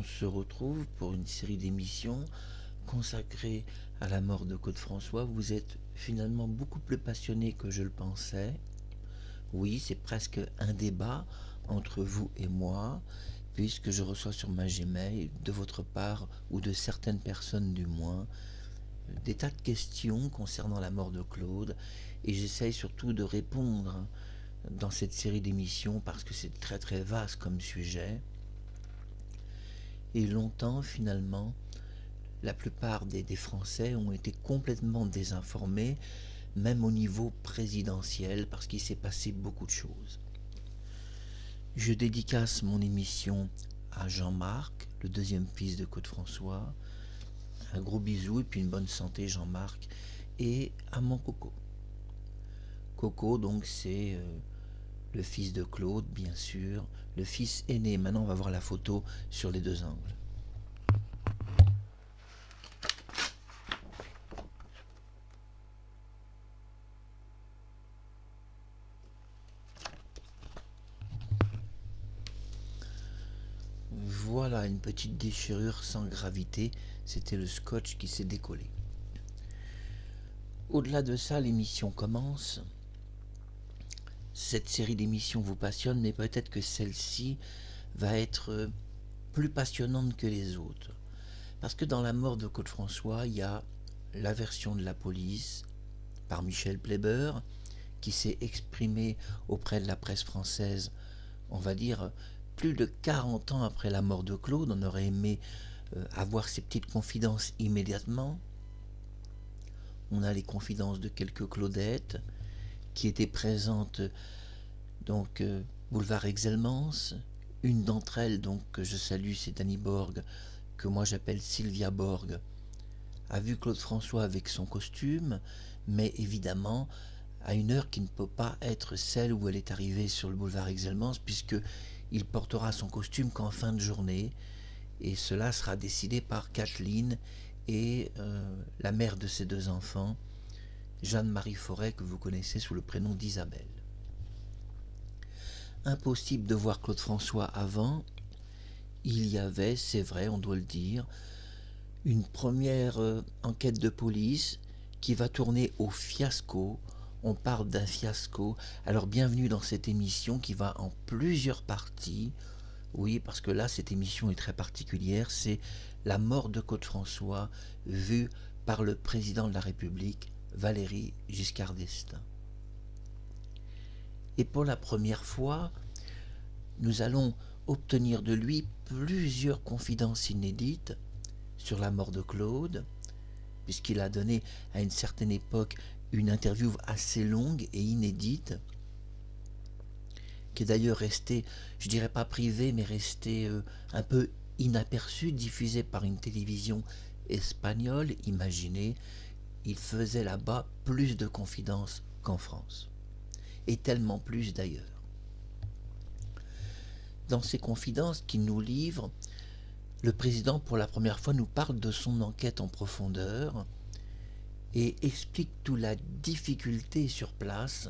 on se retrouve pour une série d'émissions consacrées à la mort de Claude François. Vous êtes finalement beaucoup plus passionné que je le pensais. Oui, c'est presque un débat entre vous et moi, puisque je reçois sur ma Gmail, de votre part, ou de certaines personnes du moins, des tas de questions concernant la mort de Claude, et j'essaye surtout de répondre dans cette série d'émissions parce que c'est très très vaste comme sujet. Et longtemps, finalement, la plupart des Français ont été complètement désinformés, même au niveau présidentiel, parce qu'il s'est passé beaucoup de choses. Je dédicace mon émission à Jean-Marc, le deuxième fils de Claude François. Un gros bisou et puis une bonne santé, Jean-Marc. Et à mon Coco. Coco, donc, c'est le fils de Claude, bien sûr, le fils aîné. Maintenant, on va voir la photo sur les deux angles. Voilà une petite déchirure sans gravité, c'était le scotch qui s'est décollé. Au-delà de ça, l'émission commence. Cette série d'émissions vous passionne, mais peut-être que celle-ci va être plus passionnante que les autres. Parce que dans la mort de Claude François, il y a la version de la police par Michel Pleiber, qui s'est exprimé auprès de la presse française, on va dire, plus de 40 ans après la mort de Claude. On aurait aimé avoir ces petites confidences immédiatement. On a les confidences de quelques Claudettes qui étaient présentes donc boulevard Exelmans. Une d'entre elles, donc que je salue, c'est Annie Borg, que moi j'appelle Sylvia Borg, a vu Claude François avec son costume, mais évidemment à une heure qui ne peut pas être celle où elle est arrivée sur le boulevard Exelmans, puisque il portera son costume qu'en fin de journée, et cela sera décidé par Kathleen et la mère de ses deux enfants, Jeanne-Marie Forêt, que vous connaissez sous le prénom d'Isabelle. Impossible de voir Claude François avant. Il y avait, c'est vrai, on doit le dire, une première enquête de police qui va tourner au fiasco. On parle d'un fiasco. Alors bienvenue dans cette émission qui va en plusieurs parties. Oui, parce que là, cette émission est très particulière. C'est la mort de Claude François vue par le président de la République, Valéry Giscard d'Estaing. Et pour la première fois, nous allons obtenir de lui plusieurs confidences inédites sur la mort de Claude, puisqu'il a donné à une certaine époque une interview assez longue et inédite, qui est d'ailleurs restée, je dirais pas privée, mais restée un peu inaperçue, diffusée par une télévision espagnole. Imaginez, il faisait là-bas plus de confidences qu'en France, et tellement plus d'ailleurs. Dans ces confidences qu'il nous livre, le président, pour la première fois, nous parle de son enquête en profondeur et explique toute la difficulté sur place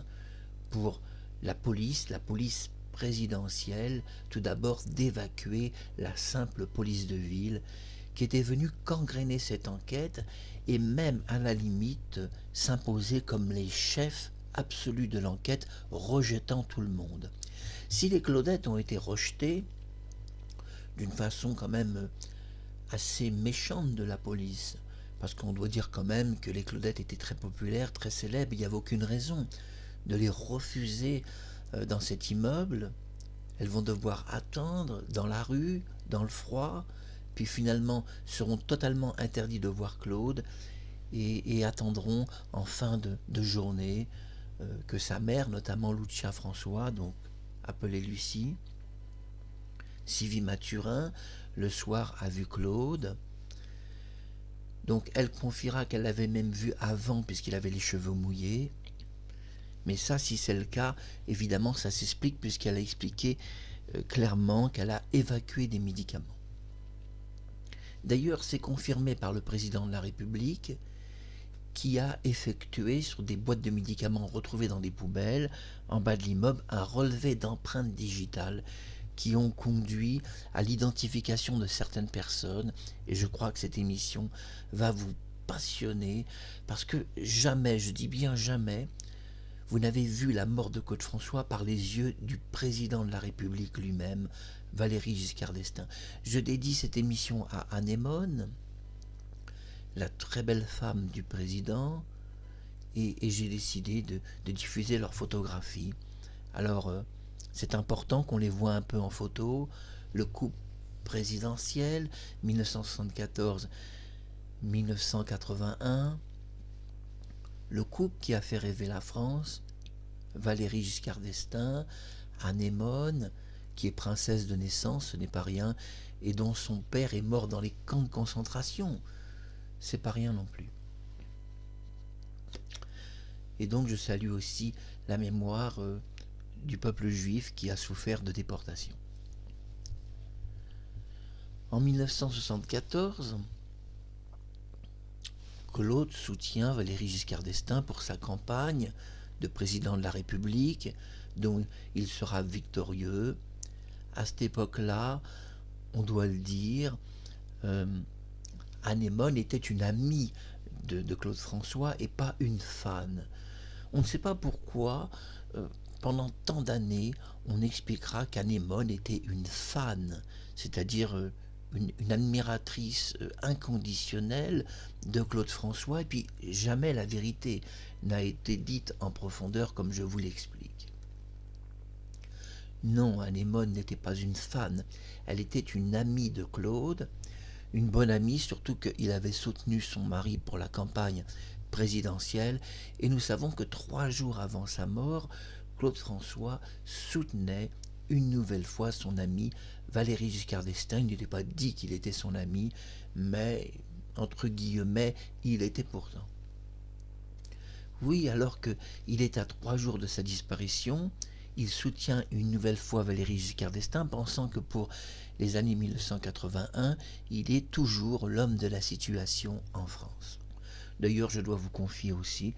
pour la police présidentielle, tout d'abord d'évacuer la simple police de ville qui était venue gangréner cette enquête et même à la limite s'imposer comme les chefs absolus de l'enquête, rejetant tout le monde. Si les Claudettes ont été rejetées d'une façon quand même assez méchante de la police, parce qu'on doit dire quand même que les Claudettes étaient très populaires, très célèbres, il n'y avait aucune raison de les refuser dans cet immeuble. Elles vont devoir attendre dans la rue, dans le froid, puis finalement seront totalement interdits de voir Claude et attendront en fin de journée que sa mère, notamment Lucia François, donc appelée Lucie, Sylvie Mathurin, le soir a vu Claude. Donc elle confiera qu'elle l'avait même vu avant puisqu'il avait les cheveux mouillés. Mais ça, si c'est le cas, évidemment, ça s'explique puisqu'elle a expliqué clairement qu'elle a évacué des médicaments. D'ailleurs, c'est confirmé par le président de la République qui a effectué sur des boîtes de médicaments retrouvées dans des poubelles en bas de l'immeuble un relevé d'empreintes digitales qui ont conduit à l'identification de certaines personnes. Et je crois que cette émission va vous passionner parce que jamais, je dis bien jamais, vous n'avez vu la mort de Claude François par les yeux du président de la République lui-même, Valéry Giscard d'Estaing. Je dédie cette émission à Anémone, la très belle femme du président, et j'ai décidé de diffuser leurs photographies. Alors, c'est important qu'on les voit un peu en photo. Le couple présidentiel, 1974-1981. Le couple qui a fait rêver la France, Valéry Giscard d'Estaing, Anémone, qui est princesse de naissance, ce n'est pas rien, et dont son père est mort dans les camps de concentration. C'est pas rien non plus. Et donc je salue aussi la mémoire du peuple juif qui a souffert de déportation. En 1974, Claude soutient Valéry Giscard d'Estaing pour sa campagne de président de la République, dont il sera victorieux. À cette époque-là, on doit le dire, Anémone était une amie de Claude François et pas une fan. On ne sait pas pourquoi, pendant tant d'années, on expliquera qu'Anémone était une fan, c'est-à-dire une admiratrice inconditionnelle de Claude François, et puis jamais la vérité n'a été dite en profondeur comme je vous l'explique. Non, Anémone n'était pas une fan, elle était une amie de Claude, une bonne amie, surtout qu'il avait soutenu son mari pour la campagne présidentielle, et nous savons que 3 jours avant sa mort, Claude François soutenait une nouvelle fois son ami Valéry Giscard d'Estaing. Il n'était pas dit qu'il était son ami, mais, entre guillemets, il était pourtant. Oui, alors qu'il est à 3 jours de sa disparition, il soutient une nouvelle fois Valéry Giscard d'Estaing, pensant que pour les années 1981, il est toujours l'homme de la situation en France. D'ailleurs, je dois vous confier aussi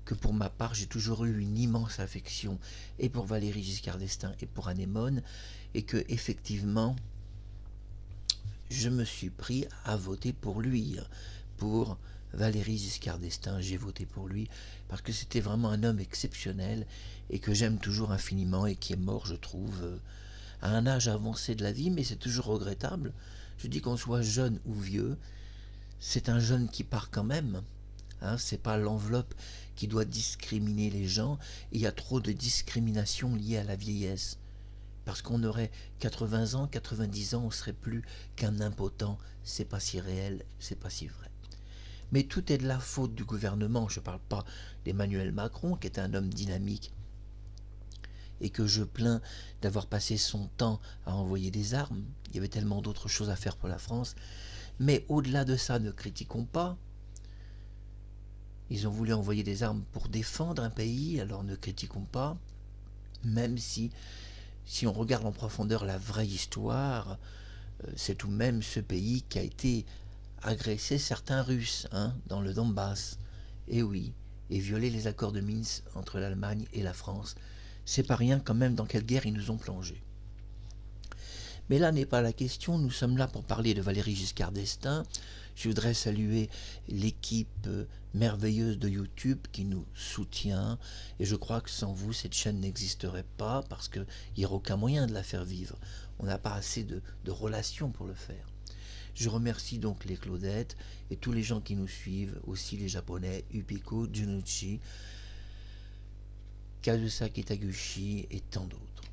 que pour ma part, j'ai toujours eu une immense affection et pour Valéry Giscard d'Estaing et pour Anémone, et que effectivement, je me suis pris à voter pour lui, pour Valéry Giscard d'Estaing. J'ai voté pour lui parce que c'était vraiment un homme exceptionnel et que j'aime toujours infiniment et qui est mort, je trouve, à un âge avancé de la vie, mais c'est toujours regrettable. Je dis qu'on soit jeune ou vieux, c'est un jeune qui part quand même. C'est pas l'enveloppe qui doit discriminer les gens. Il y a trop de discrimination liée à la vieillesse. Parce qu'on aurait 80 ans, 90 ans, on serait plus qu'un impotent. C'est pas si réel, c'est pas si vrai. Mais tout est de la faute du gouvernement. Je ne parle pas d'Emmanuel Macron, qui est un homme dynamique et que je plains d'avoir passé son temps à envoyer des armes. Il y avait tellement d'autres choses à faire pour la France. Mais au-delà de ça, ne critiquons pas. Ils ont voulu envoyer des armes pour défendre un pays, alors ne critiquons pas. Même si on regarde en profondeur la vraie histoire, c'est tout de même ce pays qui a été agressé certains Russes dans le Donbass. Et oui, et violer les accords de Minsk entre l'Allemagne et la France. C'est pas rien quand même dans quelle guerre ils nous ont plongés. Mais là n'est pas la question, nous sommes là pour parler de Valéry Giscard d'Estaing. Je voudrais saluer l'équipe merveilleuse de YouTube qui nous soutient, et je crois que sans vous, cette chaîne n'existerait pas, parce qu'il n'y aurait aucun moyen de la faire vivre. On n'a pas assez de relations pour le faire. Je remercie donc les Claudettes et tous les gens qui nous suivent, aussi les Japonais, Upiko, Junuchi, Kazusaki Taguchi et tant d'autres.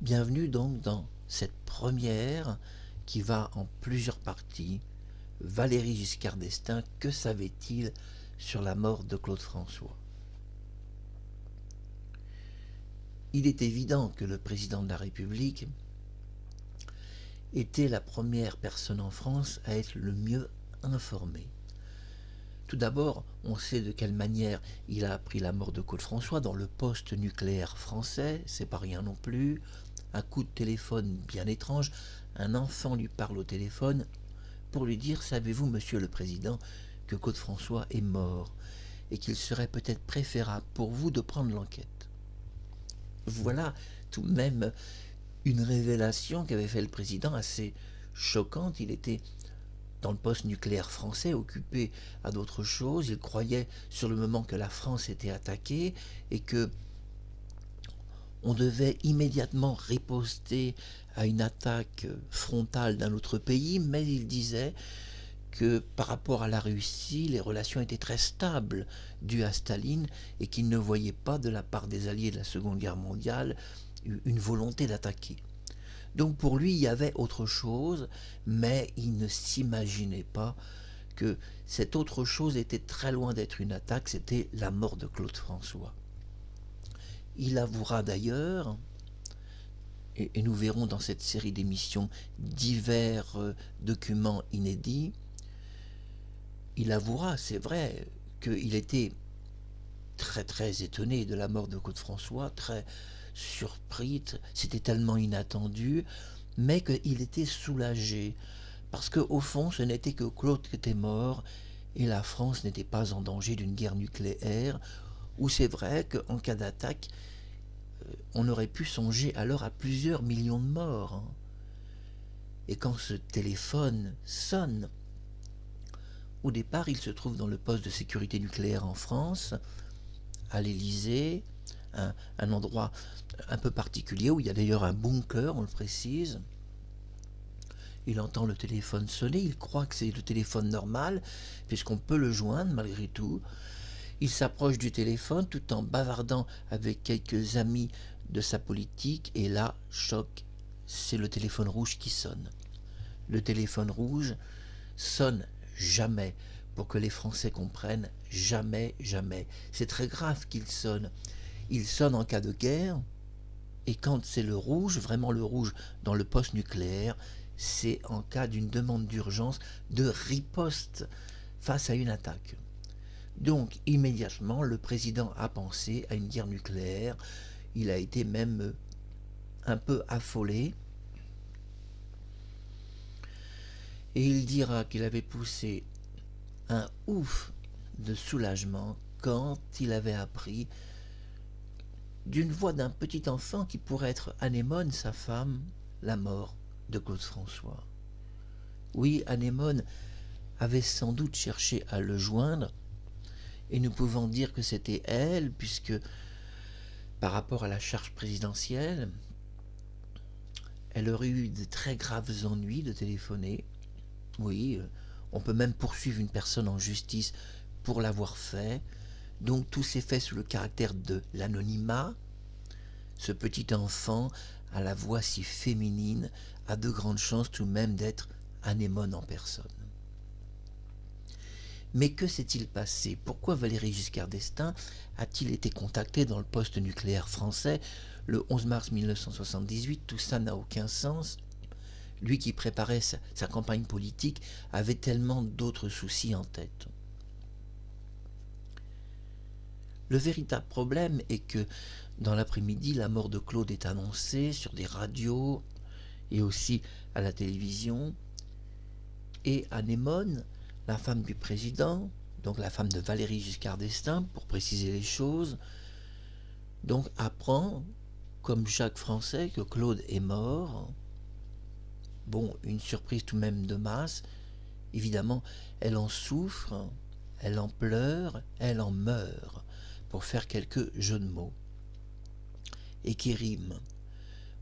Bienvenue donc dans cette première qui va en plusieurs parties. Valéry Giscard d'Estaing, que savait-il sur la mort de Claude François? Il est évident que le président de la République était la première personne en France à être le mieux informé. Tout d'abord, on sait de quelle manière il a appris la mort de Claude François dans le poste nucléaire français, c'est pas rien non plus. Un coup de téléphone bien étrange, un enfant lui parle au téléphone pour lui dire « Savez-vous, monsieur le président, que Claude François est mort et qu'il serait peut-être préférable pour vous de prendre l'enquête ?» voilà tout de même une révélation qu'avait fait le président assez choquante. Il était dans le poste nucléaire français, occupé à d'autres choses. Il croyait sur le moment que la France était attaquée et que on devait immédiatement riposter à une attaque frontale d'un autre pays, mais il disait que par rapport à la Russie, les relations étaient très stables dues à Staline et qu'il ne voyait pas de la part des alliés de la Seconde Guerre mondiale une volonté d'attaquer. Donc pour lui, il y avait autre chose, mais il ne s'imaginait pas que cette autre chose était très loin d'être une attaque, c'était la mort de Claude François. Il avouera d'ailleurs, et nous verrons dans cette série d'émissions divers documents inédits, il avouera, c'est vrai, qu'il était très très étonné de la mort de Claude François, très surpris, c'était tellement inattendu, mais qu'il était soulagé, parce qu'au fond, ce n'était que Claude qui était mort, et la France n'était pas en danger d'une guerre nucléaire, où c'est vrai qu'en cas d'attaque, on aurait pu songer alors à plusieurs millions de morts. Et quand ce téléphone sonne, au départ, il se trouve dans le poste de sécurité nucléaire en France, à l'Élysée, un endroit un peu particulier où il y a d'ailleurs un bunker, on le précise. Il entend le téléphone sonner, il croit que c'est le téléphone normal, puisqu'on peut le joindre malgré tout. Il s'approche du téléphone tout en bavardant avec quelques amis de sa politique, et là, choc, c'est le téléphone rouge qui sonne. Le téléphone rouge sonne jamais, pour que les Français comprennent, jamais, jamais. C'est très grave qu'il sonne. Il sonne en cas de guerre, et quand c'est le rouge, vraiment le rouge dans le poste nucléaire, c'est en cas d'une demande d'urgence, de riposte face à une attaque. Donc immédiatement, le président a pensé à une guerre nucléaire. Il a été même un peu affolé. Et il dira qu'il avait poussé un ouf de soulagement quand il avait appris d'une voix d'un petit enfant qui pourrait être Anémone, sa femme, la mort de Claude François. Oui, Anémone avait sans doute cherché à le joindre, et nous pouvons dire que c'était elle, puisque par rapport à la charge présidentielle, elle aurait eu de très graves ennuis de téléphoner. Oui, on peut même poursuivre une personne en justice pour l'avoir fait. Donc tout s'est fait sous le caractère de l'anonymat. Ce petit enfant, à la voix si féminine, a de grandes chances tout de même d'être Anémone en personne. Mais que s'est-il passé? Pourquoi Valéry Giscard d'Estaing a-t-il été contacté dans le poste nucléaire français le 11 mars 1978? Tout ça n'a aucun sens. Lui qui préparait sa campagne politique avait tellement d'autres soucis en tête. Le véritable problème est que dans l'après-midi, la mort de Claude est annoncée sur des radios et aussi à la télévision. Et Anémone, la femme du président, donc la femme de Valéry Giscard d'Estaing, pour préciser les choses, donc apprend, comme chaque Français, que Claude est mort. Bon, une surprise tout de même de masse. Évidemment, elle en souffre, elle en pleure, elle en meurt, pour faire quelques jeux de mots. Et qui riment.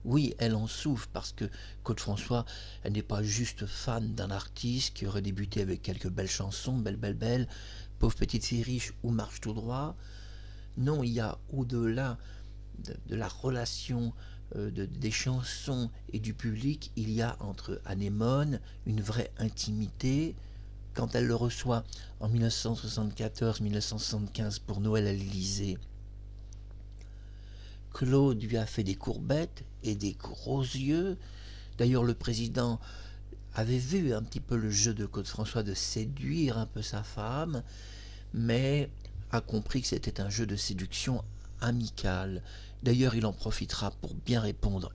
Oui, elle en souffre parce que Claude François, elle n'est pas juste fan d'un artiste qui aurait débuté avec quelques belles chansons, belle, belle, belle, pauvre petite fille riche ou marche tout droit. Non, il y a au-delà de la relation des chansons et du public, il y a entre Anémone une vraie intimité. Quand elle le reçoit en 1974-1975 pour Noël à l'Élysée, Claude lui a fait des courbettes et des gros yeux. D'ailleurs, le président avait vu un petit peu le jeu de Claude François de séduire un peu sa femme, mais a compris que c'était un jeu de séduction amical. D'ailleurs, il en profitera pour bien répondre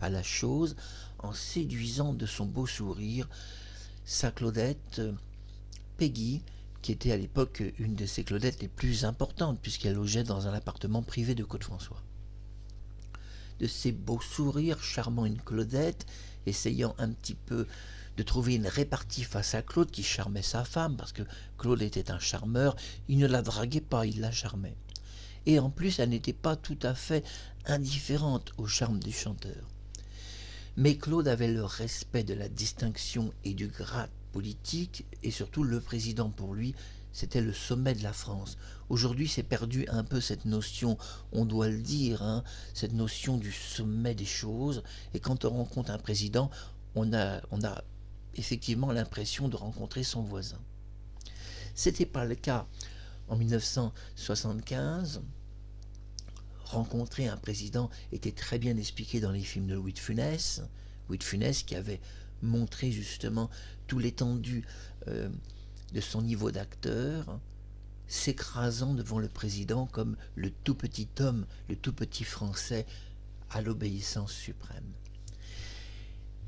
à la chose en séduisant de son beau sourire sa Claudette Peggy, qui était à l'époque une de ses Claudettes les plus importantes, puisqu'elle logeait dans un appartement privé de Claude François. de ses beaux sourires charmant une Claudette, essayant un petit peu de trouver une répartie face à Claude qui charmait sa femme, parce que Claude était un charmeur, il ne la draguait pas, il la charmait. Et en plus, elle n'était pas tout à fait indifférente au charme du chanteur. Mais Claude avait le respect de la distinction et du grade politique, et surtout le président pour lui, c'était le sommet de la France. Aujourd'hui, c'est perdu un peu cette notion, on doit le dire, cette notion du sommet des choses, et quand on rencontre un président, on a effectivement l'impression de rencontrer son voisin. C'était pas le cas en 1975. Rencontrer un président était très bien expliqué dans les films de Louis de Funès. Louis de Funès qui avait montré justement tout l'étendue de son niveau d'acteur, s'écrasant devant le président comme le tout petit homme, le tout petit français à l'obéissance suprême.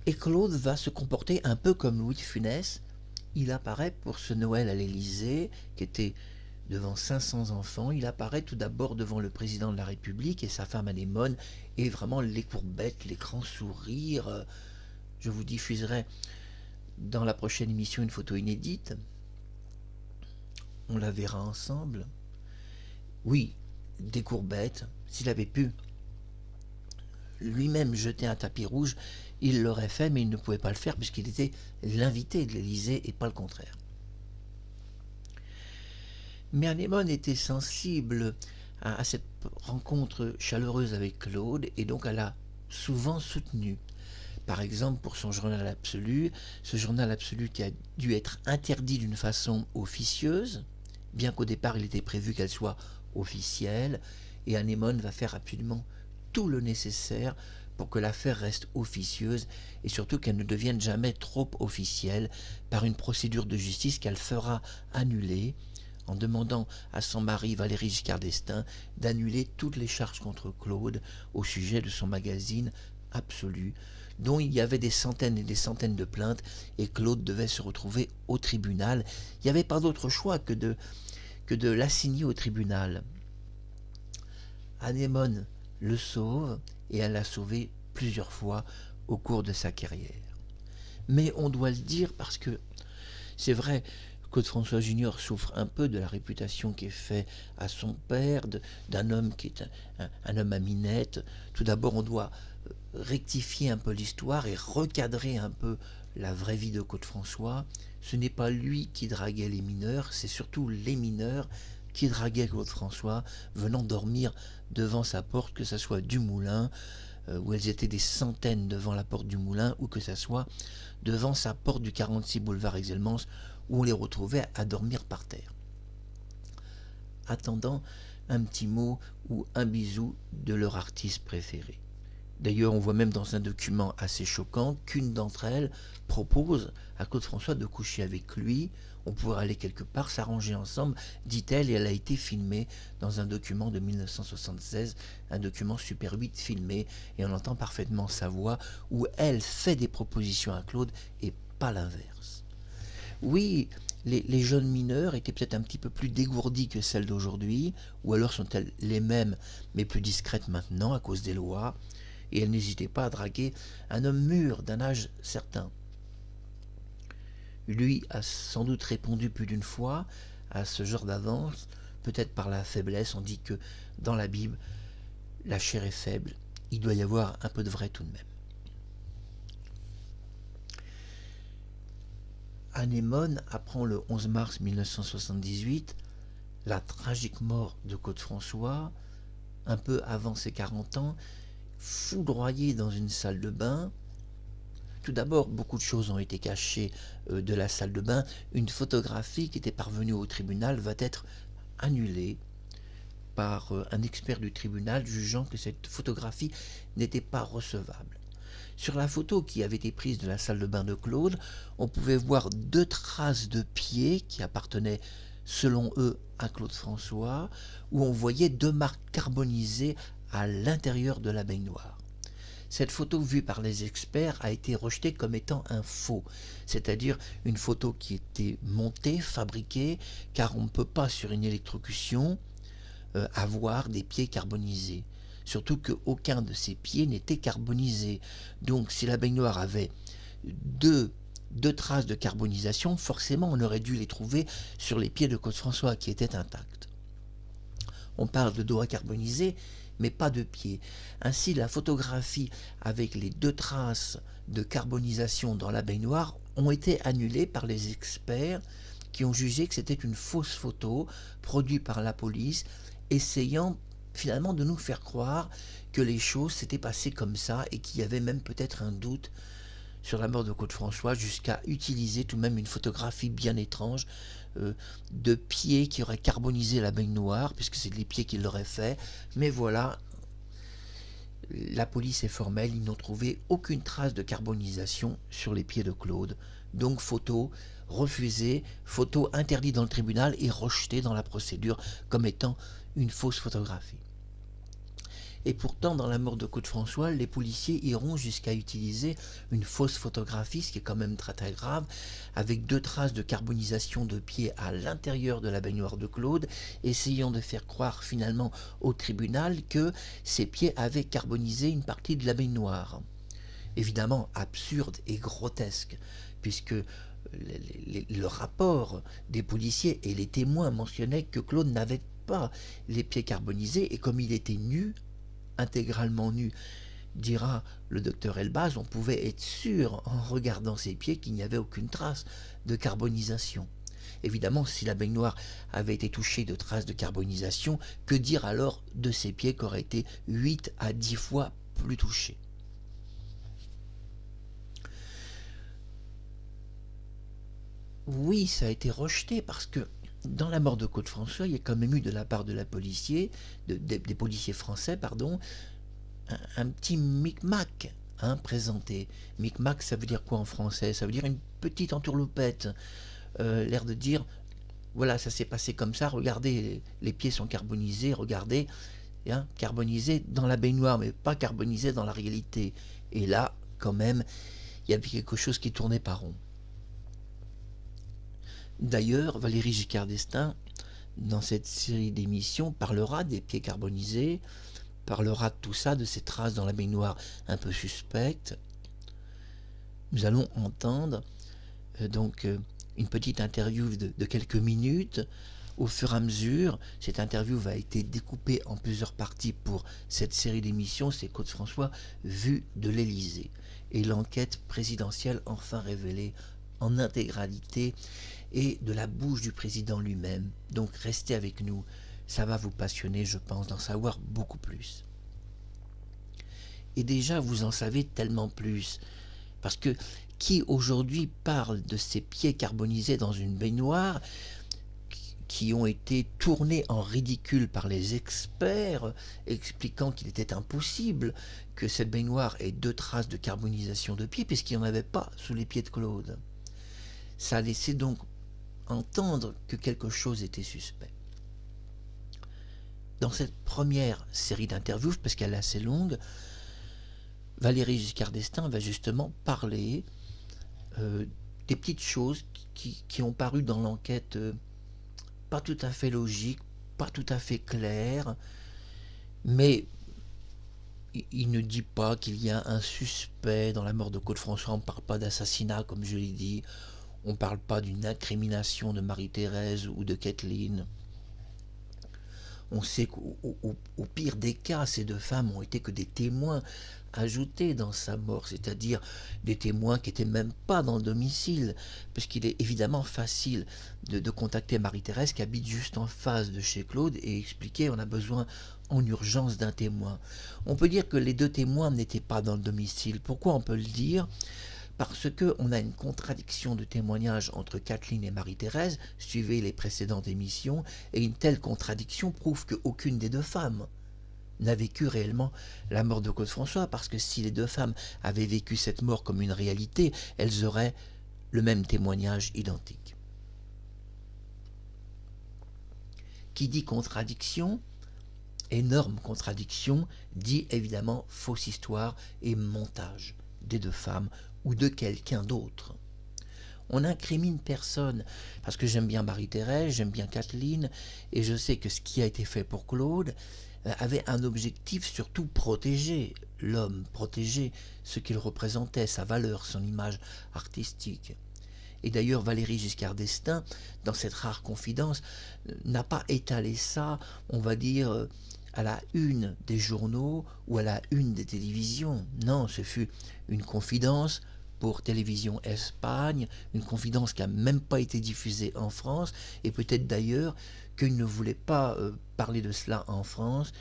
Et Claude va se comporter un peu comme Louis de Funès. Il apparaît pour ce Noël à l'Élysée, qui était devant 500 enfants. Il apparaît tout d'abord devant le président de la République et sa femme Anémone, et vraiment les courbettes, les grands sourires. Je vous diffuserai dans la prochaine émission une photo inédite. On la verra ensemble. Oui, des courbettes, s'il avait pu lui-même jeter un tapis rouge, il l'aurait fait, mais il ne pouvait pas le faire puisqu'il était l'invité de l'Élysée et pas le contraire. Mais Anémone était sensible à cette rencontre chaleureuse avec Claude et donc elle a souvent soutenu. Par exemple, pour son journal absolu, ce journal absolu qui a dû être interdit d'une façon officieuse, bien qu'au départ il était prévu qu'elle soit officielle, et Anémone va faire absolument tout le nécessaire pour que l'affaire reste officieuse et surtout qu'elle ne devienne jamais trop officielle par une procédure de justice qu'elle fera annuler en demandant à son mari Valéry Giscard d'Estaing d'annuler toutes les charges contre Claude au sujet de son magazine Absolu, dont il y avait des centaines et des centaines de plaintes et Claude devait se retrouver au tribunal. Il n'y avait pas d'autre choix que de l'assigner au tribunal. Anémone le sauve et elle l'a sauvé plusieurs fois au cours de sa carrière. Mais on doit le dire parce que c'est vrai, Claude François Junior souffre un peu de la réputation qui est faite à son père, d'un homme qui est un homme à minette. Tout d'abord, on doit rectifier un peu l'histoire et recadrer un peu la vraie vie de Claude François. Ce n'est pas lui qui draguait les mineurs, c'est surtout les mineurs qui draguaient Claude François, venant dormir devant sa porte, que ce soit du Moulin, où elles étaient des centaines devant la porte du Moulin, ou que ce soit devant sa porte du 46 boulevard Exelmans, où on les retrouvait à dormir par terre, attendant un petit mot ou un bisou de leur artiste préféré. D'ailleurs, on voit même dans un document assez choquant qu'une d'entre elles propose à Claude François de coucher avec lui. On pourrait aller quelque part, s'arranger ensemble, dit-elle, et elle a été filmée dans un document de 1976, un document Super 8 filmé, et on entend parfaitement sa voix, où elle fait des propositions à Claude et pas l'inverse. Oui, les jeunes mineurs étaient peut-être un petit peu plus dégourdies que celles d'aujourd'hui, ou alors sont-elles les mêmes, mais plus discrètes maintenant à cause des lois, et elle n'hésitait pas à draguer un homme mûr d'un âge certain. Lui a sans doute répondu plus d'une fois à ce genre d'avance, peut-être par la faiblesse. On dit que dans la Bible, la chair est faible, il doit y avoir un peu de vrai tout de même. Anémone apprend le 11 mars 1978 la tragique mort de Claude François, un peu avant ses 40 ans, foudroyé dans une salle de bain. Tout d'abord, beaucoup de choses ont été cachées de la salle de bain. Une photographie qui était parvenue au tribunal va être annulée par un expert du tribunal jugeant que cette photographie n'était pas recevable. Sur la photo qui avait été prise de la salle de bain de Claude, on pouvait voir 2 traces de pieds qui appartenaient, selon eux, à Claude François, où on voyait 2 marques carbonisées à l'intérieur de la baignoire. Cette photo vue par les experts a été rejetée comme étant un faux, c'est-à-dire une photo qui était montée, fabriquée, car on ne peut pas sur une électrocution avoir des pieds carbonisés. surtout qu'aucun de ses pieds n'était carbonisé. Donc si la baignoire avait deux traces de carbonisation, forcément on aurait dû les trouver sur les pieds de Claude François qui étaient intacts. On parle de doigts carbonisés, mais pas de pieds. Ainsi, la photographie avec les 2 traces de carbonisation dans la baignoire ont été annulées par les experts qui ont jugé que c'était une fausse photo produite par la police, essayant finalement de nous faire croire que les choses s'étaient passées comme ça et qu'il y avait même peut-être un doute sur la mort de Claude François, jusqu'à utiliser tout de même une photographie bien étrange de pieds qui auraient carbonisé la baignoire, puisque c'est les pieds qui l'auraient fait. Mais voilà, la police est formelle, ils n'ont trouvé aucune trace de carbonisation sur les pieds de Claude. Donc photo refusée, photo interdite dans le tribunal et rejetée dans la procédure comme étant une fausse photographie. Et pourtant, dans la mort de Claude François, les policiers iront jusqu'à utiliser une fausse photographie, ce qui est quand même très très grave, avec 2 traces de carbonisation de pieds à l'intérieur de la baignoire de Claude, essayant de faire croire finalement au tribunal que ces pieds avaient carbonisé une partie de la baignoire. Évidemment absurde et grotesque, puisque le rapport des policiers et les témoins mentionnaient que Claude n'avait pas les pieds carbonisés, et comme il était nu, intégralement nu, dira le docteur Elbaz, on pouvait être sûr en regardant ses pieds qu'il n'y avait aucune trace de carbonisation. Évidemment, si la baignoire avait été touchée de traces de carbonisation, que dire alors de ses pieds qui auraient été 8 à 10 fois plus touchés? Oui, ça a été rejeté parce que dans la mort de Claude François, il y a quand même eu de la part de la policier, des policiers français, pardon, un petit micmac présenté. Micmac, ça veut dire quoi en français? Ça veut dire une petite entourloupette. L'air de dire, voilà, ça s'est passé comme ça, regardez, les pieds sont carbonisés, regardez, carbonisés dans la baignoire, mais pas carbonisés dans la réalité. Et là, quand même, il y avait quelque chose qui tournait pas rond. D'ailleurs, Valéry Giscard d'Estaing, dans cette série d'émissions, parlera des pieds carbonisés, parlera de tout ça, de ces traces dans la baignoire un peu suspectes. Nous allons entendre une petite interview de quelques minutes. Au fur et à mesure, cette interview va être découpée en plusieurs parties pour cette série d'émissions. C'est Claude François vu de l'Élysée. Et l'enquête présidentielle enfin révélée en intégralité et de la bouche du président lui-même. Donc restez avec nous, ça va vous passionner, je pense, d'en savoir beaucoup plus. Et déjà, vous en savez tellement plus, parce que qui aujourd'hui parle de ces pieds carbonisés dans une baignoire qui ont été tournés en ridicule par les experts, expliquant qu'il était impossible que cette baignoire ait 2 traces de carbonisation de pieds, puisqu'il n'y en avait pas sous les pieds de Claude. Ça a laissé donc entendre que quelque chose était suspect. Dans cette première série d'interviews, parce qu'elle est assez longue, Valéry Giscard d'Estaing va justement parler des petites choses qui ont paru dans l'enquête pas tout à fait logiques, pas tout à fait claires, mais il ne dit pas qu'il y a un suspect dans la mort de Claude François, on ne parle pas d'assassinat comme je l'ai dit, on ne parle pas d'une incrimination de Marie-Thérèse ou de Kathleen. On sait qu'au pire des cas, ces 2 femmes ont été que des témoins ajoutés dans sa mort, c'est-à-dire des témoins qui n'étaient même pas dans le domicile, puisqu'il est évidemment facile de contacter Marie-Thérèse qui habite juste en face de chez Claude et expliquer on a besoin en urgence d'un témoin. On peut dire que les 2 témoins n'étaient pas dans le domicile. Pourquoi on peut le dire ? Parce qu'on a une contradiction de témoignage entre Kathleen et Marie-Thérèse, suivez les précédentes émissions, et une telle contradiction prouve qu'aucune des 2 femmes n'a vécu réellement la mort de Claude François, parce que si les 2 femmes avaient vécu cette mort comme une réalité, elles auraient le même témoignage identique. Qui dit contradiction, énorme contradiction, dit évidemment fausse histoire et montage des 2 femmes ou de quelqu'un d'autre. On n'incrimine personne, parce que j'aime bien Marie-Thérèse, j'aime bien Kathleen, et je sais que ce qui a été fait pour Claude avait un objectif surtout protéger l'homme, protéger ce qu'il représentait, sa valeur, son image artistique. Et d'ailleurs, Valéry Giscard d'Estaing, dans cette rare confidence, n'a pas étalé ça, on va dire, à la une des journaux ou à la une des télévisions. Non, ce fut une confidence pour Télévision Espagne, une confidence qui n'a même pas été diffusée en France, et peut-être d'ailleurs qu'il ne voulait pas parler de cela en France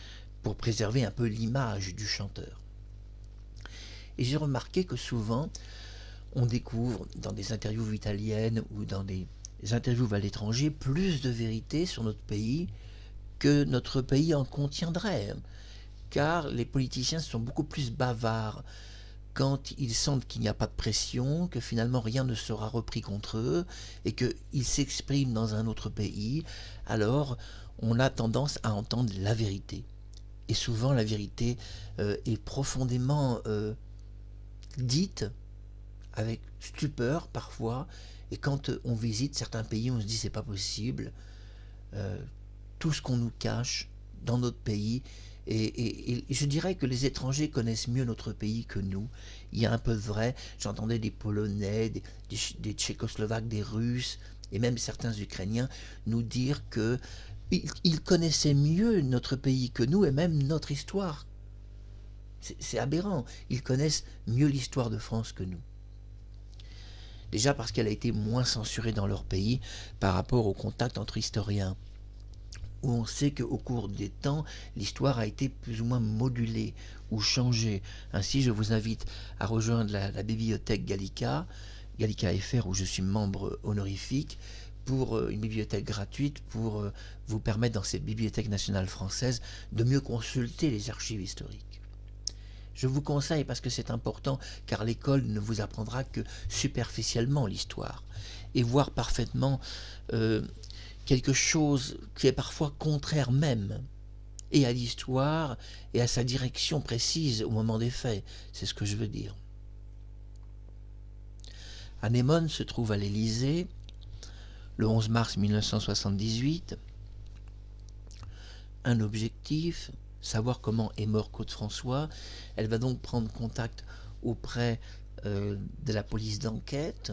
pour préserver un peu l'image du chanteur. Et j'ai remarqué que souvent, on découvre dans des interviews italiennes ou dans des interviews à l'étranger plus de vérité sur notre pays que notre pays en contiendrait, car les politiciens sont beaucoup plus bavards quand ils sentent qu'il n'y a pas de pression, que finalement rien ne sera repris contre eux et qu'ils s'expriment dans un autre pays, alors on a tendance à entendre la vérité. Et souvent la vérité est profondément dite, avec stupeur parfois, et quand on visite certains pays, on se dit c'est pas possible, tout ce qu'on nous cache dans notre pays, et je dirais que les étrangers connaissent mieux notre pays que nous. Il y a un peu de vrai, j'entendais des Polonais, des Tchécoslovaques, des Russes, et même certains Ukrainiens nous dire que ils connaissaient mieux notre pays que nous, et même notre histoire. C'est aberrant, ils connaissent mieux l'histoire de France que nous. Déjà parce qu'elle a été moins censurée dans leur pays par rapport au contact entre historiens, où on sait qu'au cours des temps, l'histoire a été plus ou moins modulée ou changée. Ainsi, je vous invite à rejoindre la bibliothèque Gallica, Gallica FR, où je suis membre honorifique, pour une bibliothèque gratuite, pour vous permettre dans cette bibliothèque nationale française de mieux consulter les archives historiques. Je vous conseille parce que c'est important, car l'école ne vous apprendra que superficiellement l'histoire, et voir parfaitement quelque chose qui est parfois contraire même, et à l'histoire, et à sa direction précise au moment des faits, c'est ce que je veux dire. Anémone se trouve à l'Élysée, le 11 mars 1978. Un objectif, savoir comment est mort Claude François. Elle va donc prendre contact auprès de la police d'enquête.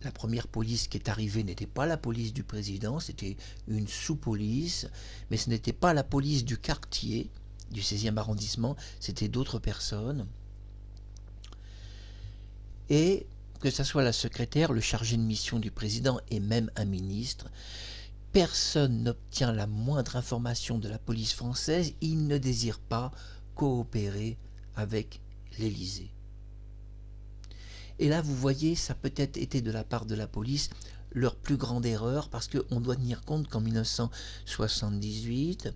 La première police qui est arrivée n'était pas la police du président, c'était une sous-police, mais ce n'était pas la police du quartier, du 16e arrondissement, c'était d'autres personnes. Et que ce soit la secrétaire, le chargé de mission du président et même un ministre, personne n'obtient la moindre information de la police française, ils ne désirent pas coopérer avec l'Élysée. Et là, vous voyez, ça peut-être été de la part de la police leur plus grande erreur, parce qu'on doit tenir compte qu'en 1978,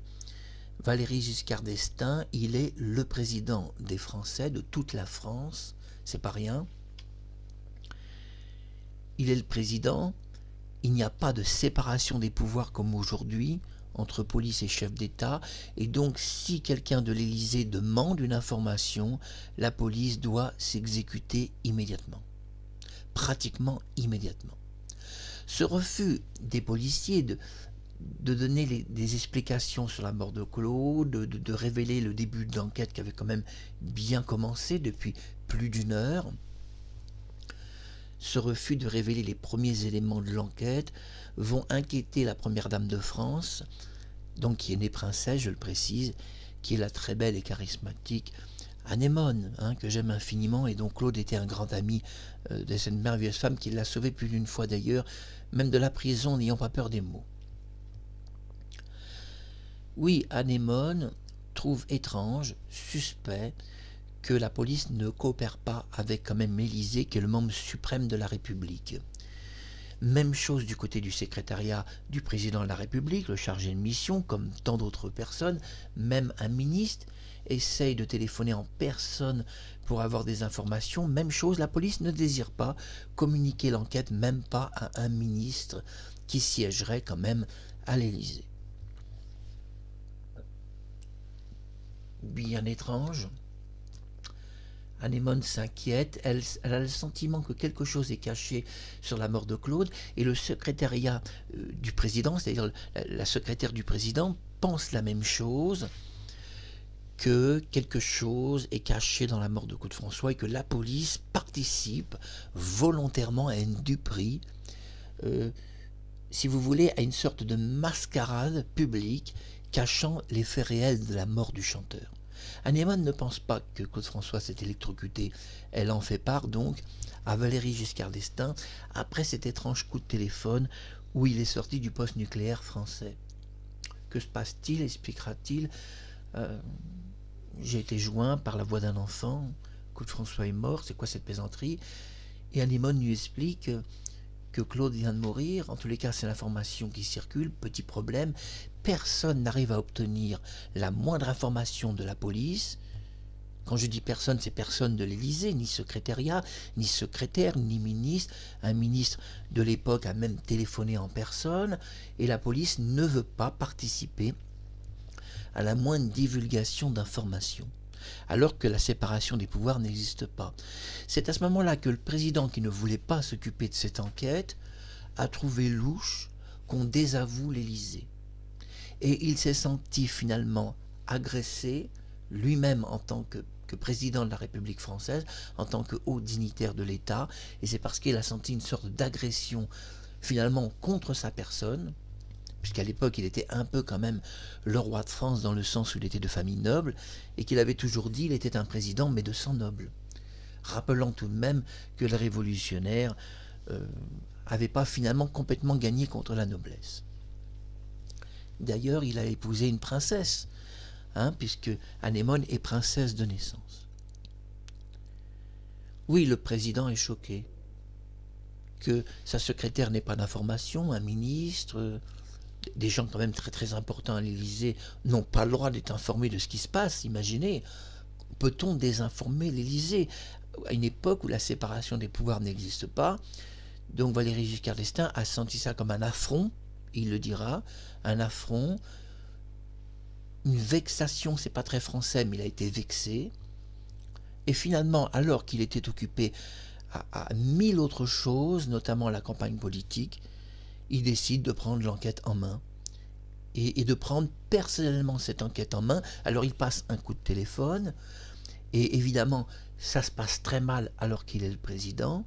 Valéry Giscard d'Estaing, il est le président des Français, de toute la France, c'est pas rien. Il est le président, il n'y a pas de séparation des pouvoirs comme aujourd'hui, entre police et chef d'État, et donc si quelqu'un de l'Élysée demande une information, la police doit s'exécuter immédiatement, pratiquement immédiatement. Ce refus des policiers de donner des explications sur la mort de Claude, de révéler le début de l'enquête qui avait quand même bien commencé depuis plus d'une heure, ce refus de révéler les premiers éléments de l'enquête vont inquiéter la première dame de France, donc qui est née princesse, je le précise, qui est la très belle et charismatique Anémone, que j'aime infiniment, et dont Claude était un grand ami de cette merveilleuse femme qui l'a sauvée plus d'une fois d'ailleurs, même de la prison, n'ayant pas peur des mots. Oui, Anémone trouve étrange, suspect, que la police ne coopère pas avec quand même l'Élysée, qui est le membre suprême de la République. Même chose du côté du secrétariat du président de la République, le chargé de mission, comme tant d'autres personnes, même un ministre essaye de téléphoner en personne pour avoir des informations. Même chose, la police ne désire pas communiquer l'enquête, même pas à un ministre qui siégerait quand même à l'Élysée. Bien étrange. Anémone s'inquiète, elle a le sentiment que quelque chose est caché sur la mort de Claude, et le secrétariat du président, c'est-à-dire la secrétaire du président, pense la même chose. que quelque chose est caché dans la mort de Claude François et que la police participe volontairement à une duperie, si vous voulez, à une sorte de mascarade publique cachant les faits réels de la mort du chanteur. Anémone ne pense pas que Claude François s'est électrocuté. Elle en fait part donc à Valéry Giscard d'Estaing après cet étrange coup de téléphone où il est sorti du poste nucléaire français. Que se passe-t-il, expliquera-t-il. J'ai été joint par la voix d'un enfant. Claude François est mort, c'est quoi cette plaisanterie? Et Anémone lui explique que Claude vient de mourir. En tous les cas, c'est l'information qui circule. Petit problème, personne n'arrive à obtenir la moindre information de la police. Quand je dis personne, c'est personne de l'Élysée, ni secrétariat, ni secrétaire, ni ministre. Un ministre de l'époque a même téléphoné en personne, et la police ne veut pas participer à la moindre divulgation d'informations, alors que la séparation des pouvoirs n'existe pas. C'est à ce moment-là que le président, qui ne voulait pas s'occuper de cette enquête, a trouvé louche qu'on désavoue l'Élysée. Et il s'est senti finalement agressé, lui-même en tant que président de la République française, en tant que haut dignitaire de l'État, et c'est parce qu'il a senti une sorte d'agression finalement contre sa personne, puisqu'à l'époque il était un peu quand même le roi de France dans le sens où il était de famille noble, et qu'il avait toujours dit qu'il était un président mais de sang noble, rappelant tout de même que le révolutionnaire n'avait pas finalement complètement gagné contre la noblesse. D'ailleurs, il a épousé une princesse, puisque Anémone est princesse de naissance. Oui, le président est choqué que sa secrétaire n'ait pas d'informations, un ministre, des gens quand même très très importants à l'Élysée n'ont pas le droit d'être informés de ce qui se passe. Imaginez, peut-on désinformer l'Élysée à une époque où la séparation des pouvoirs n'existe pas? Donc Valéry Giscard d'Estaing a senti ça comme un affront, il le dira, un affront, une vexation, c'est pas très français, mais il a été vexé. Et finalement, alors qu'il était occupé à mille autres choses, notamment la campagne politique, il décide de prendre l'enquête en main et de prendre personnellement cette enquête en main. Alors il passe un coup de téléphone et évidemment, ça se passe très mal alors qu'il est le président.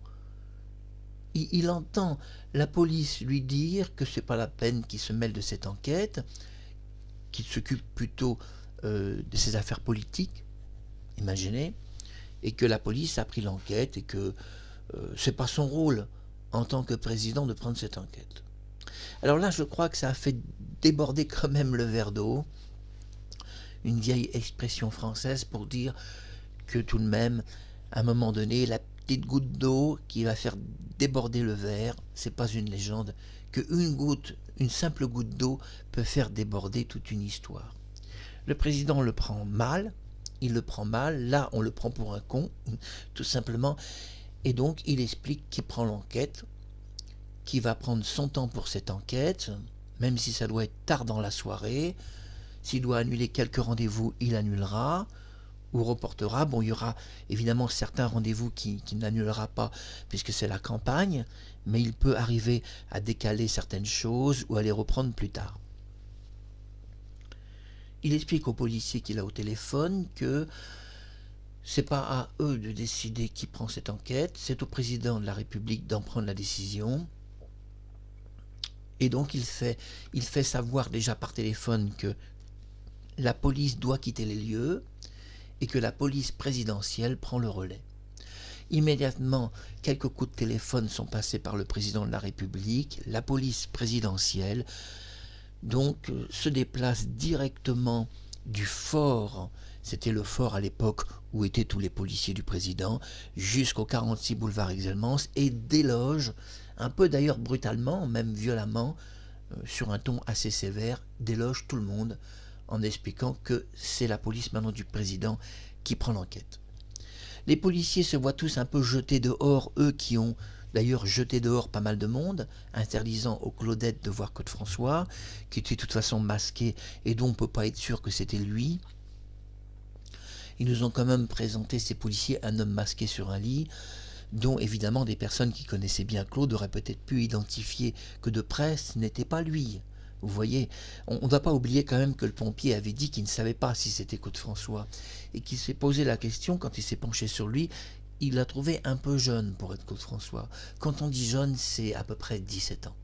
Il entend la police lui dire que c'est pas la peine qu'il se mêle de cette enquête, qu'il s'occupe plutôt de ses affaires politiques, imaginez, et que la police a pris l'enquête et que c'est pas son rôle en tant que président de prendre cette enquête. Alors là, je crois que ça a fait déborder quand même le verre d'eau, une vieille expression française pour dire que tout de même, à un moment donné, la petite goutte d'eau qui va faire déborder le verre, c'est pas une légende, une simple goutte d'eau peut faire déborder toute une histoire. Le président le prend mal, là on le prend pour un con, tout simplement, et donc il explique qu'il prend l'enquête, qu'il va prendre son temps pour cette enquête, même si ça doit être tard dans la soirée, s'il doit annuler quelques rendez-vous, il annulera, ou reportera. Bon, il y aura évidemment certains rendez-vous qu'il n'annulera pas puisque c'est la campagne, mais il peut arriver à décaler certaines choses ou à les reprendre plus tard. Il explique aux policiers qu'il a au téléphone que c'est pas à eux de décider qui prend cette enquête, c'est au président de la République d'en prendre la décision. Et donc il fait savoir déjà par téléphone que la police doit quitter les lieux et que la police présidentielle prend le relais. Immédiatement, quelques coups de téléphone sont passés par le président de la République. La police présidentielle donc se déplace directement du fort, c'était le fort à l'époque où étaient tous les policiers du président, jusqu'au 46 boulevard Exelmans et déloge, un peu d'ailleurs brutalement, même violemment, sur un ton assez sévère, déloge tout le monde en expliquant que c'est la police maintenant du président qui prend l'enquête. Les policiers se voient tous un peu jetés dehors, eux qui ont d'ailleurs jeté dehors pas mal de monde, interdisant aux Claudettes de voir Claude François, qui était de toute façon masqué et dont on ne peut pas être sûr que c'était lui. Ils nous ont quand même présenté, ces policiers, un homme masqué sur un lit, dont évidemment des personnes qui connaissaient bien Claude auraient peut-être pu identifier que de près ce n'était pas lui. Vous voyez, on ne doit pas oublier quand même que le pompier avait dit qu'il ne savait pas si c'était Claude François et qu'il s'est posé la question quand il s'est penché sur lui. Il l'a trouvé un peu jeune pour être Claude François. Quand on dit jeune, c'est à peu près 17 ans.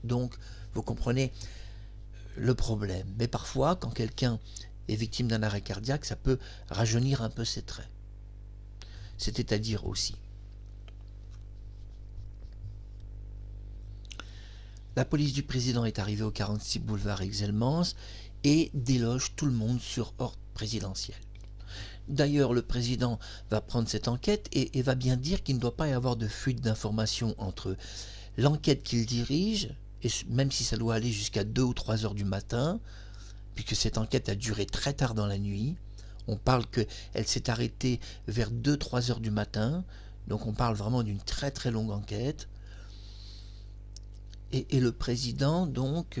Donc, vous comprenez le problème. Mais parfois, quand quelqu'un est victime d'un arrêt cardiaque, ça peut rajeunir un peu ses traits. C'est-à-dire aussi. La police du président est arrivée au 46 boulevard Exelmans et déloge tout le monde sur ordre présidentiel. D'ailleurs, le président va prendre cette enquête et va bien dire qu'il ne doit pas y avoir de fuite d'informations entre l'enquête qu'il dirige, et même si ça doit aller jusqu'à 2 ou 3 heures du matin, puisque cette enquête a duré très tard dans la nuit. On parle qu'elle s'est arrêtée vers 2-3 heures du matin, donc on parle vraiment d'une très très longue enquête. Et le président donc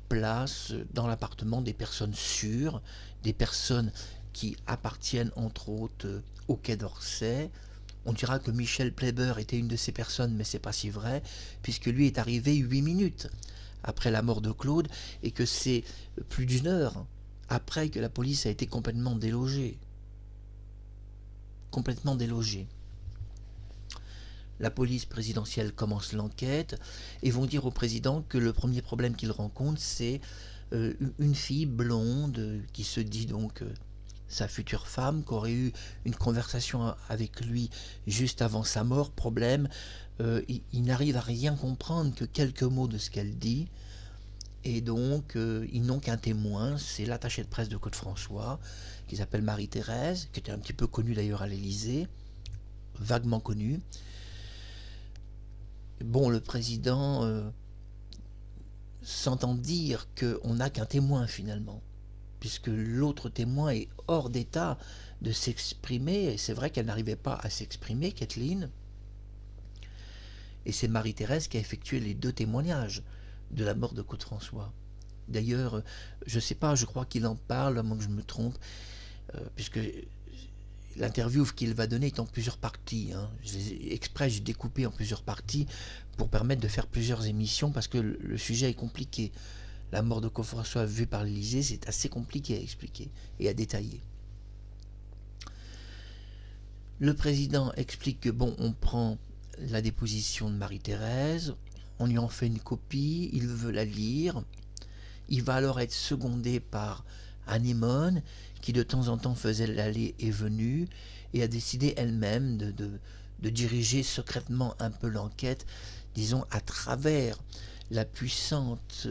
place dans l'appartement des personnes sûres, des personnes qui appartiennent entre autres au Quai d'Orsay. On dira que Michel Pleiber était une de ces personnes, mais c'est pas si vrai, puisque lui est arrivé 8 minutes après la mort de Claude, et que c'est plus d'une heure après que la police a été complètement délogée. Complètement délogée. La police présidentielle commence l'enquête et vont dire au président que le premier problème qu'il rencontre, c'est une fille blonde qui se dit donc sa future femme, qui aurait eu une conversation avec lui juste avant sa mort. Problème, il n'arrive à rien comprendre que quelques mots de ce qu'elle dit. Et donc, ils n'ont qu'un témoin, c'est l'attachée de presse de Claude François, qui s'appelle Marie-Thérèse, qui était un petit peu connue d'ailleurs à l'Élysée, vaguement connue. Bon, le président s'entend dire qu'on n'a qu'un témoin finalement, puisque l'autre témoin est hors d'état de s'exprimer, et c'est vrai qu'elle n'arrivait pas à s'exprimer, Kathleen, et c'est Marie-Thérèse qui a effectué les 2 témoignages de la mort de Claude François. D'ailleurs, je ne sais pas, je crois qu'il en parle, à moins que je me trompe, puisque l'interview qu'il va donner est en plusieurs parties. Exprès, j'ai découpé en plusieurs parties pour permettre de faire plusieurs émissions, parce que le sujet est compliqué. La mort de Claude François vue par l'Élysée, c'est assez compliqué à expliquer et à détailler. Le président explique que bon, on prend la déposition de Marie-Thérèse, on lui en fait une copie, il veut la lire. Il va alors être secondé par Anémone, qui de temps en temps faisait l'aller et venue, et a décidé elle-même de diriger secrètement un peu l'enquête, disons à travers la puissante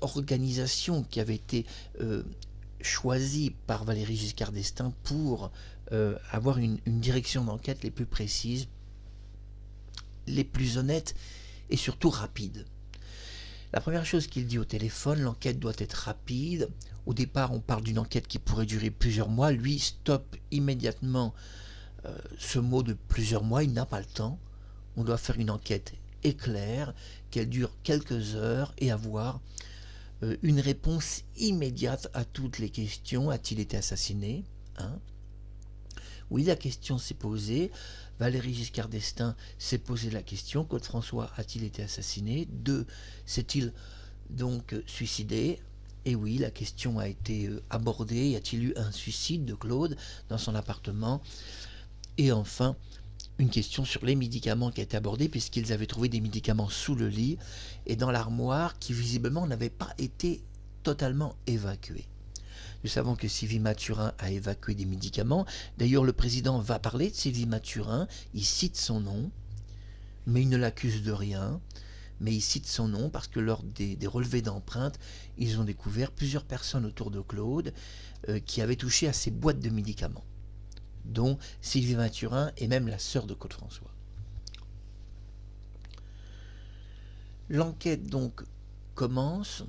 organisation qui avait été choisie par Valéry Giscard d'Estaing pour avoir une direction d'enquête les plus précises, les plus honnêtes et surtout rapides. La première chose qu'il dit au téléphone, l'enquête doit être rapide. Au départ, on parle d'une enquête qui pourrait durer plusieurs mois. Lui stoppe immédiatement ce mot de plusieurs mois. Il n'a pas le temps. On doit faire une enquête éclair, qu'elle dure quelques heures et avoir une réponse immédiate à toutes les questions. A-t-il été assassiné ? Oui, la question s'est posée. Valéry Giscard d'Estaing s'est posé la question. Claude François a-t-il été assassiné ? 2. S'est-il donc suicidé ? Et oui, la question a été abordée. Y a-t-il eu un suicide de Claude dans son appartement ? Et enfin, une question sur les médicaments qui a été abordée, puisqu'ils avaient trouvé des médicaments sous le lit et dans l'armoire qui visiblement n'avaient pas été totalement évacués. Nous savons que Sylvie Mathurin a évacué des médicaments. D'ailleurs, le président va parler de Sylvie Mathurin. Il cite son nom, mais il ne l'accuse de rien. Mais il cite son nom parce que lors des relevés d'empreintes, ils ont découvert plusieurs personnes autour de Claude qui avaient touché à ces boîtes de médicaments, dont Sylvie Mathurin et même la sœur de Claude François. L'enquête donc commence.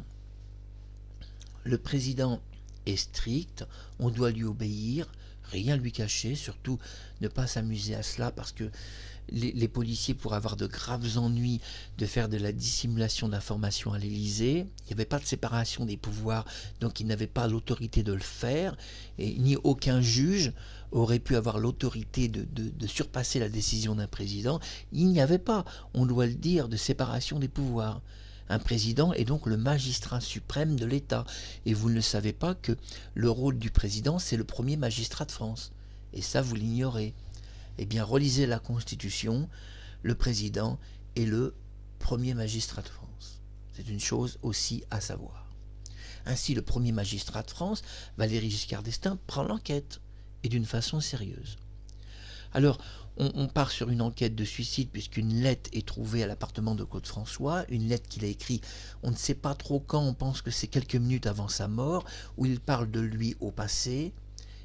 Le président est strict, on doit lui obéir, rien lui cacher, surtout ne pas s'amuser à cela parce que les policiers pourraient avoir de graves ennuis de faire de la dissimulation d'informations à l'Élysée. Il n'y avait pas de séparation des pouvoirs, donc ils n'avaient pas l'autorité de le faire, et ni aucun juge aurait pu avoir l'autorité de surpasser la décision d'un président. Il n'y avait pas, on doit le dire, de séparation des pouvoirs. Un président est donc le magistrat suprême de l'État. Et vous ne le savez pas que le rôle du président, c'est le premier magistrat de France. Et ça, vous l'ignorez. Eh bien, relisez la Constitution, le président est le premier magistrat de France. C'est une chose aussi à savoir. Ainsi, le premier magistrat de France, Valéry Giscard d'Estaing, prend l'enquête, et d'une façon sérieuse. Alors, on part sur une enquête de suicide puisqu'une lettre est trouvée à l'appartement de Claude François, une lettre qu'il a écrite, on ne sait pas trop quand, on pense que c'est quelques minutes avant sa mort, où il parle de lui au passé,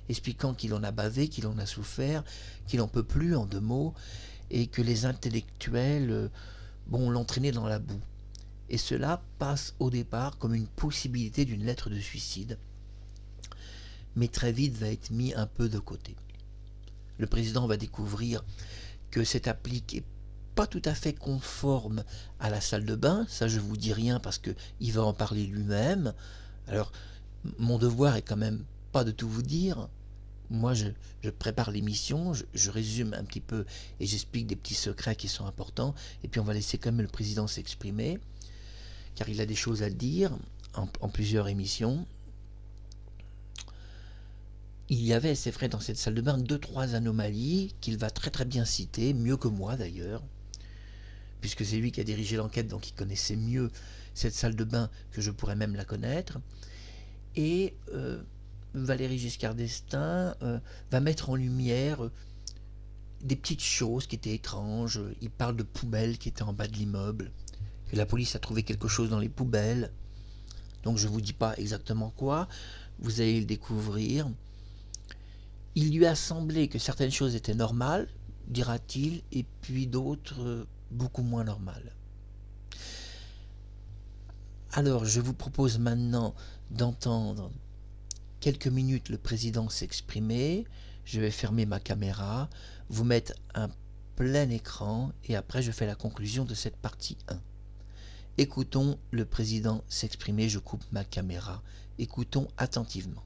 expliquant qu'il en a bavé, qu'il en a souffert, qu'il n'en peut plus, en 2 mots, et que les intellectuels l'ont entraîné dans la boue. Et cela passe au départ comme une possibilité d'une lettre de suicide, mais très vite va être mis un peu de côté. Le président va découvrir que cette applique n'est pas tout à fait conforme à la salle de bain, ça je vous dis rien parce qu'il va en parler lui-même. Alors, mon devoir est quand même pas de tout vous dire. Moi, je prépare l'émission, je résume un petit peu et j'explique des petits secrets qui sont importants. Et puis on va laisser quand même le président s'exprimer, car il a des choses à dire en plusieurs émissions. Il y avait, c'est vrai, dans cette salle de bain 2-3 anomalies qu'il va très très bien citer, mieux que moi d'ailleurs, puisque c'est lui qui a dirigé l'enquête, donc il connaissait mieux cette salle de bain que je pourrais même la connaître. Et Valéry Giscard d'Estaing va mettre en lumière des petites choses qui étaient étranges. Il parle de poubelles qui étaient en bas de l'immeuble, que la police a trouvé quelque chose dans les poubelles. Donc je ne vous dis pas exactement quoi, vous allez le découvrir. Il lui a semblé que certaines choses étaient normales, dira-t-il, et puis d'autres beaucoup moins normales. Alors, je vous propose maintenant d'entendre quelques minutes le président s'exprimer. Je vais fermer ma caméra, vous mettre un plein écran, et après je fais la conclusion de cette partie 1. Écoutons le président s'exprimer, je coupe ma caméra. Écoutons attentivement.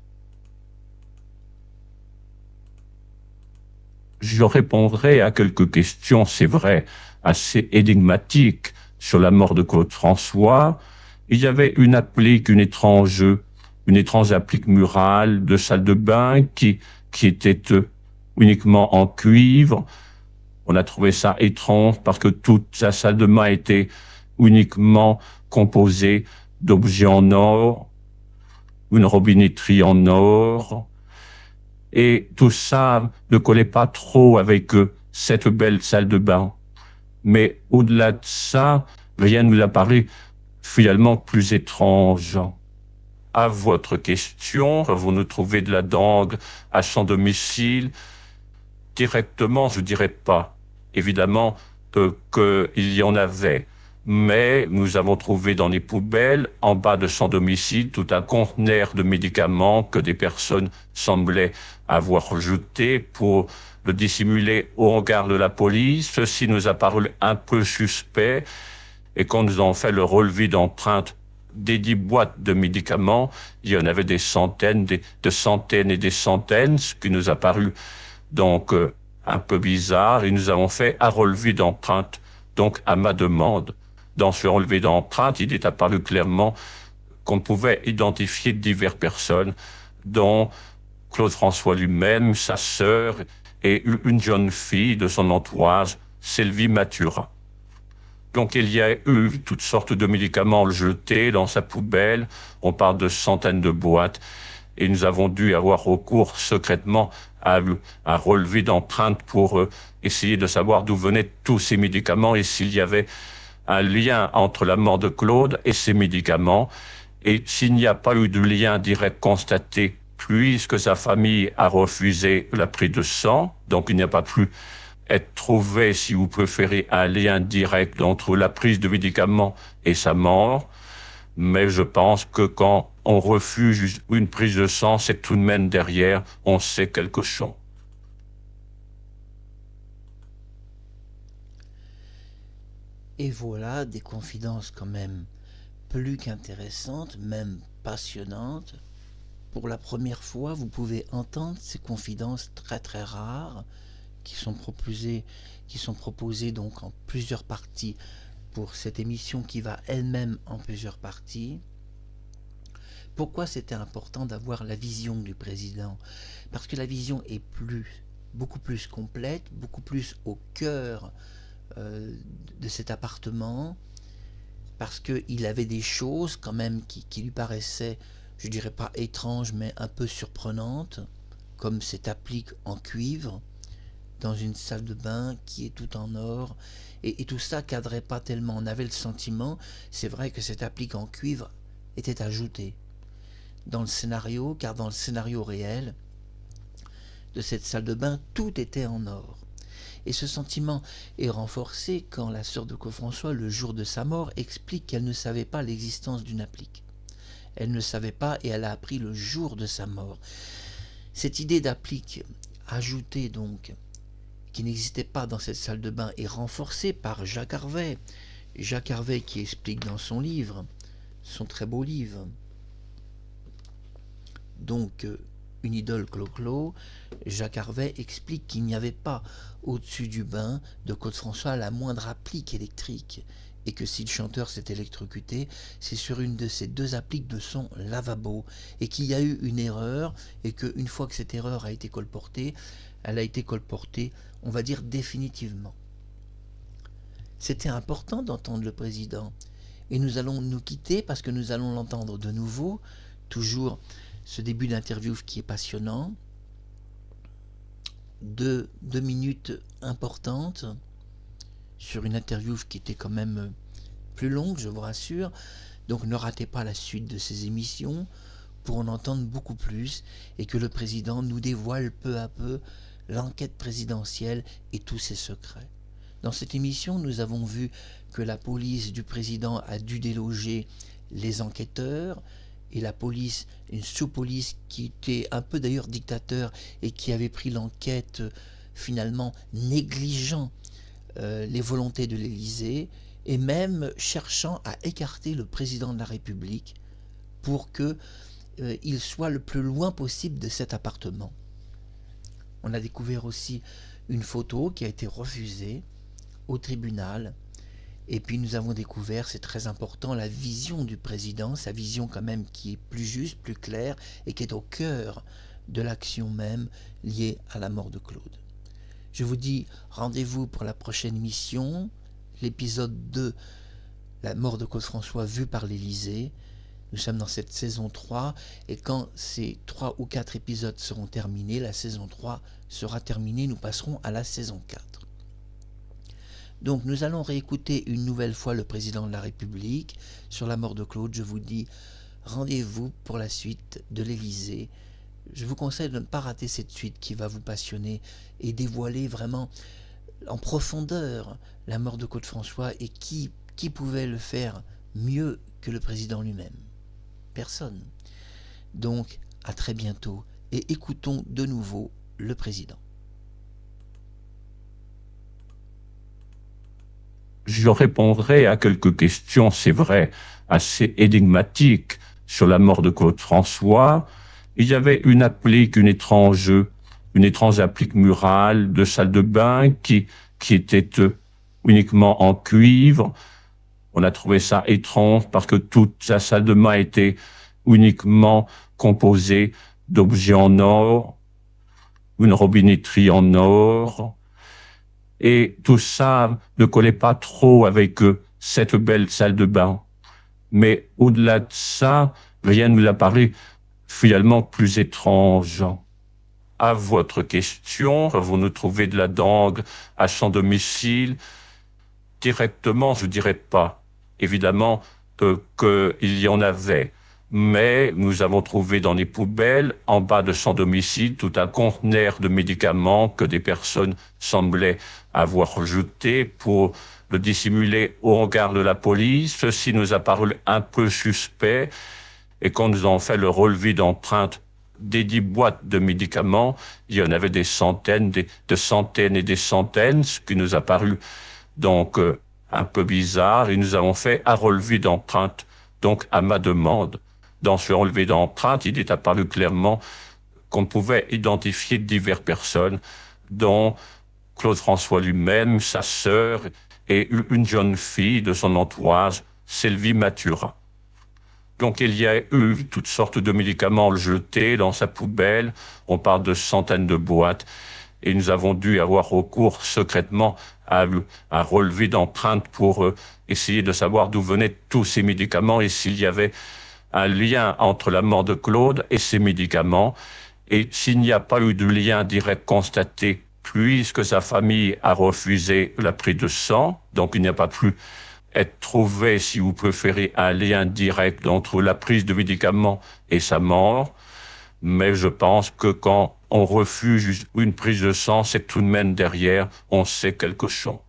Je répondrai à quelques questions, c'est vrai, assez énigmatiques sur la mort de Claude François. Il y avait une étrange applique murale de salle de bain qui était uniquement en cuivre. On a trouvé ça étrange parce que toute la salle de bain était uniquement composée d'objets en or, une robinetterie en or. Et tout ça ne collait pas trop avec cette belle salle de bain. Mais au-delà de ça, rien ne nous a paru finalement plus étrange. À votre question, vous nous trouvez de la dengue à son domicile. Directement, je dirais pas. Évidemment qu'il y en avait. Mais nous avons trouvé dans les poubelles, en bas de son domicile, tout un conteneur de médicaments que des personnes semblaient avoir jeté pour le dissimuler au regard de la police. Ceci nous a paru un peu suspect. Et quand nous avons fait le relevé d'empreintes des 10 boîtes de médicaments, il y en avait des centaines, de centaines et des centaines, ce qui nous a paru donc un peu bizarre. Et nous avons fait un relevé d'empreintes, donc à ma demande. Dans ce relevé d'empreintes, il est apparu clairement qu'on pouvait identifier diverses personnes, dont Claude François lui-même, sa sœur et une jeune fille de son entourage, Sylvie Mathurin. Donc il y a eu toutes sortes de médicaments jetés dans sa poubelle. On parle de centaines de boîtes. Et nous avons dû avoir recours secrètement à un relevé d'empreintes pour essayer de savoir d'où venaient tous ces médicaments et s'il y avait un lien entre la mort de Claude et ces médicaments. Et s'il n'y a pas eu de lien direct constaté, puisque sa famille a refusé la prise de sang, donc il n'y a pas pu être trouvé, si vous préférez, un lien direct entre la prise de médicaments et sa mort. Mais je pense que quand on refuse une prise de sang, c'est tout de même derrière, on sait quelque chose. Et voilà des confidences quand même plus qu'intéressantes, même passionnantes. Pour la première fois, vous pouvez entendre ces confidences très très rares qui sont proposées donc en plusieurs parties pour cette émission qui va elle-même en plusieurs parties. Pourquoi c'était important d'avoir la vision du président? Parce que la vision est beaucoup plus complète, beaucoup plus au cœur de cet appartement, parce qu'il avait des choses quand même qui lui paraissaient, je dirais pas étranges, mais un peu surprenantes, comme cette applique en cuivre, dans une salle de bain qui est tout en or, et tout ça cadrait pas tellement. On avait le sentiment, c'est vrai que cette applique en cuivre était ajoutée dans le scénario, car dans le scénario réel de cette salle de bain, tout était en or. Et ce sentiment est renforcé quand la sœur de Claude-François, le jour de sa mort, explique qu'elle ne savait pas l'existence d'une applique. Elle ne savait pas et elle a appris le jour de sa mort. Cette idée d'applique ajoutée donc, qui n'existait pas dans cette salle de bain, est renforcée par Jacques Harvey. Jacques Harvey qui explique dans son livre, son très beau livre, donc une idole Clo-Clo, Jacques Harvey explique qu'il n'y avait pas au-dessus du bain de Claude-François la moindre applique électrique, et que si le chanteur s'est électrocuté, c'est sur une de ces deux appliques de son lavabo, et qu'il y a eu une erreur, et qu'une fois que cette erreur a été colportée, elle a été colportée, on va dire définitivement. C'était important d'entendre le président, et nous allons nous quitter parce que nous allons l'entendre de nouveau, toujours ce début d'interview qui est passionnant, deux minutes importantes sur une interview qui était quand même plus longue, je vous rassure. Donc ne ratez pas la suite de ces émissions pour en entendre beaucoup plus et que le président nous dévoile peu à peu l'enquête présidentielle et tous ses secrets. Dans cette émission, nous avons vu que la police du président a dû déloger les enquêteurs, et la police, une sous-police qui était un peu d'ailleurs dictateur et qui avait pris l'enquête finalement négligeant les volontés de l'Élysée et même cherchant à écarter le président de la République pour qu'il soit le plus loin possible de cet appartement. On a découvert aussi une photo qui a été refusée au tribunal. Et puis nous avons découvert, c'est très important, la vision du président, sa vision quand même qui est plus juste, plus claire et qui est au cœur de l'action même liée à la mort de Claude. Je vous dis rendez-vous pour la prochaine émission, l'épisode 2, la mort de Claude-François vue par l'Élysée. Nous sommes dans cette saison 3 et quand ces 3 ou 4 épisodes seront terminés, la saison 3 sera terminée, nous passerons à la saison 4. Donc nous allons réécouter une nouvelle fois le président de la République sur la mort de Claude. Je vous dis rendez-vous pour la suite de l'Élysée. Je vous conseille de ne pas rater cette suite qui va vous passionner et dévoiler vraiment en profondeur la mort de Claude-François et qui pouvait le faire mieux que le président lui-même. Personne. Donc à très bientôt et écoutons de nouveau le président. Je répondrai à quelques questions, c'est vrai, assez énigmatiques sur la mort de Claude François. Il y avait une applique, une étrange applique murale de salle de bain qui était uniquement en cuivre. On a trouvé ça étrange parce que toute la salle de bain était uniquement composée d'objets en or, une robinetterie en or. Et tout ça ne collait pas trop avec cette belle salle de bain. Mais au-delà de ça, rien ne nous a parlé finalement plus étrange. À votre question, vous nous trouvez de la dengue à son domicile. Directement, je dirais pas. Évidemment qu'il y en avait. Mais nous avons trouvé dans les poubelles, en bas de son domicile, tout un conteneur de médicaments que des personnes semblaient avoir jeté pour le dissimuler au regard de la police. Ceci nous a paru un peu suspect. Et quand nous avons fait le relevé d'empreintes des 10 boîtes de médicaments, il y en avait des centaines, de centaines et des centaines, ce qui nous a paru donc un peu bizarre et nous avons fait un relevé d'empreinte, donc à ma demande. Dans ce relevé d'empreinte, il est apparu clairement qu'on pouvait identifier diverses personnes, dont Claude François lui-même, sa sœur et une jeune fille de son entourage, Sylvie Mathura. Donc il y a eu toutes sortes de médicaments jetés dans sa poubelle, on parle de centaines de boîtes, et nous avons dû avoir recours secrètement à un relevé d'empreintes pour essayer de savoir d'où venaient tous ces médicaments et s'il y avait un lien entre la mort de Claude et ces médicaments. Et s'il n'y a pas eu de lien direct constaté, puisque sa famille a refusé la prise de sang, donc il n'y a pas pu être trouvé, si vous préférez, un lien direct entre la prise de médicaments et sa mort. Mais je pense que quand on refuse une prise de sang, c'est tout de même derrière, on sait quelque chose.